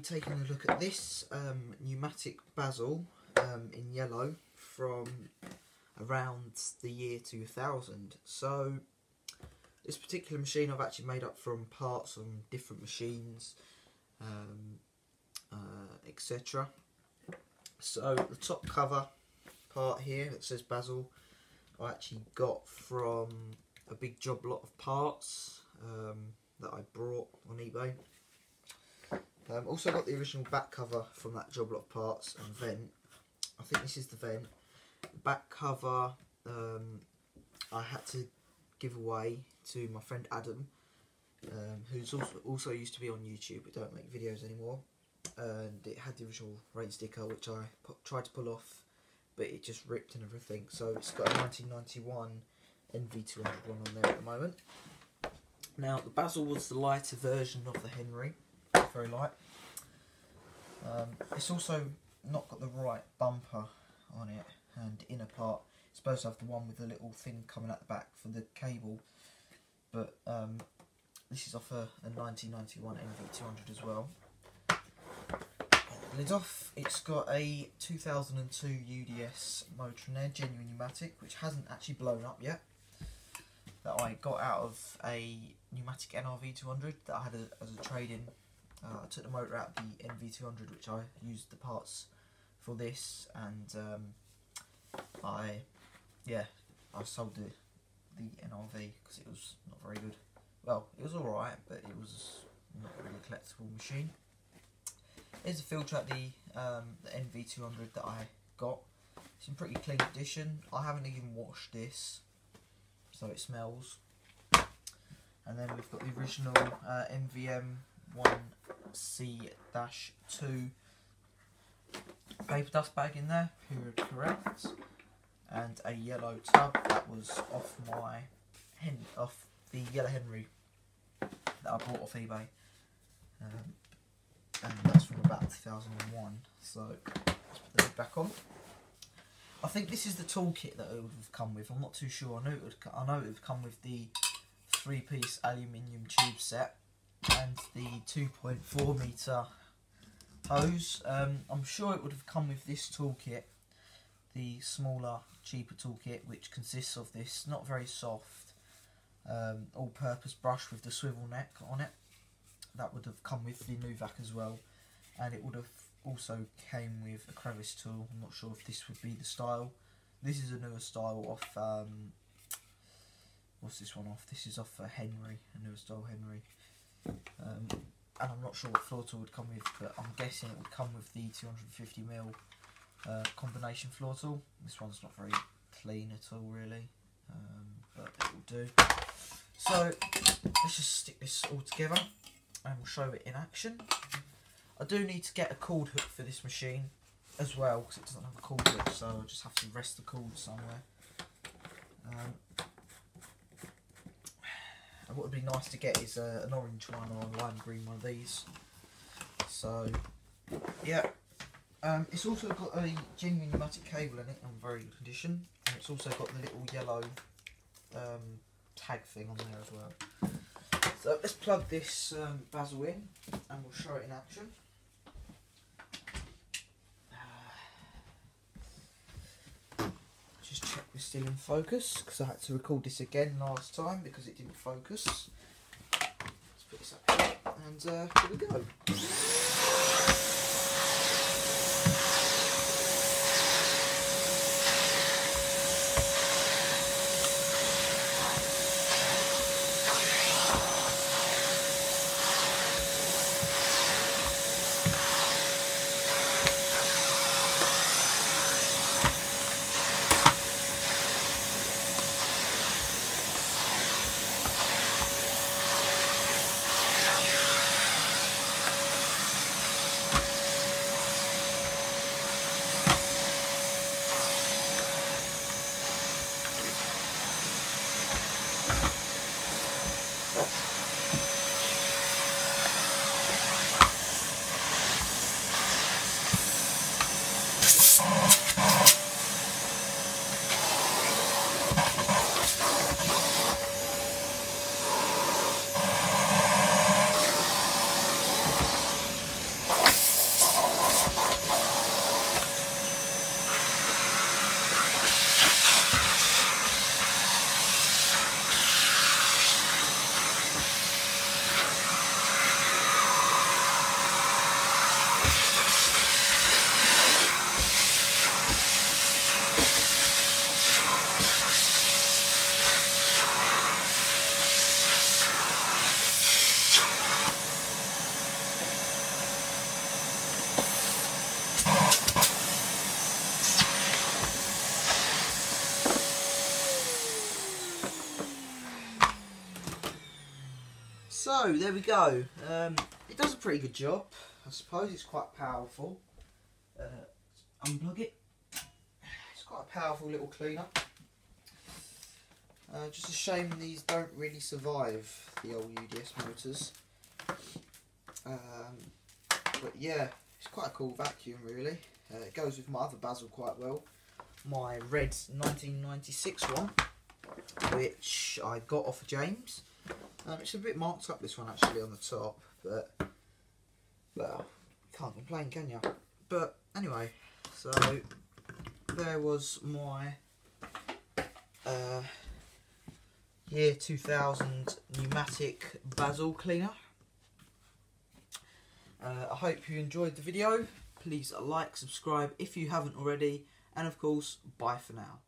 taking a look at this Numatic basil in yellow from around the year 2000. So this particular machine I've actually made up from parts on different machines, etc. So the top cover part here that says basil I actually got from a big job lot of parts that I brought on eBay. Also got the original back cover from that job lot of parts and vent. I think this is the vent. The back cover I had to give away to my friend Adam, who's also used to be on YouTube but don't make videos anymore. And it had the original rain sticker which I tried to pull off, but it just ripped and everything. So it's got a 1991 nb200 one on there at the moment. Now the basil was the lighter version of the Henry, very light. It's also not got the right bumper on it and inner part. It's supposed to have the one with the little thing coming out the back for the cable, but this is off a 1991 nb200 as well. Lid off, it's got a 2002 UDS motor in there, genuine pneumatic, which hasn't actually blown up yet. That I got out of a Numatic NRV200 that I had as a trade-in. I took the motor out of the NV200, which I used the parts for this, and I sold the NRV because it was not very good. Well, it was alright, but it was not really a collectible machine. Here's a filter at the NV200 that I got. It's in pretty clean condition. I haven't even washed this, so it smells. And then we've got the original NVM1C-2 paper dust bag in there, period correct, and a yellow tub that was off the yellow Henry that I bought off eBay, and that's from about 2001. So let's put the lid back on. I think this is the toolkit that it would have come with. I'm not too sure. I know it would come with the 3-piece aluminium tube set and the 2.4 metre hose. I'm sure it would have come with this toolkit, the smaller, cheaper toolkit, which consists of this not very soft all-purpose brush with the swivel neck on it. That would have come with the Numatic as well, and it would have also came with a crevice tool. I'm not sure if this would be the style. This is a newer style off, what's this one off? This is off a Henry, a newer style Henry. And I'm not sure what floor tool would come with, but I'm guessing it would come with the 250mm combination floor tool. This one's not very clean at all really, but it will do. So let's just stick this all together and we'll show it in action. I do need to get a cord hook for this machine as well, because it doesn't have a cord hook, so I'll just have to rest the cord somewhere. And what would be nice to get is an orange one or a lime green one of these. So yeah, it's also got a genuine pneumatic cable in it in very good condition, and it's also got the little yellow tag thing on there as well. So let's plug this basil in and we'll show it in action. Just check we're still in focus, because I had to record this again last time because it didn't focus. Let's put this up here and here we go. So there we go. It does a pretty good job. I suppose it's quite powerful. Unplug it. It's quite a powerful little cleaner. Just a shame these don't really survive the old UDS motors. But yeah, it's quite a cool vacuum really. It goes with my other basil quite well. My red 1996 one, which I got off of James. It's a bit marked up, this one actually, on the top, but well, can't complain, can you? But anyway, so there was my year 2000 Numatic basil cleaner. I hope you enjoyed the video. Please like, subscribe if you haven't already, and of course, bye for now.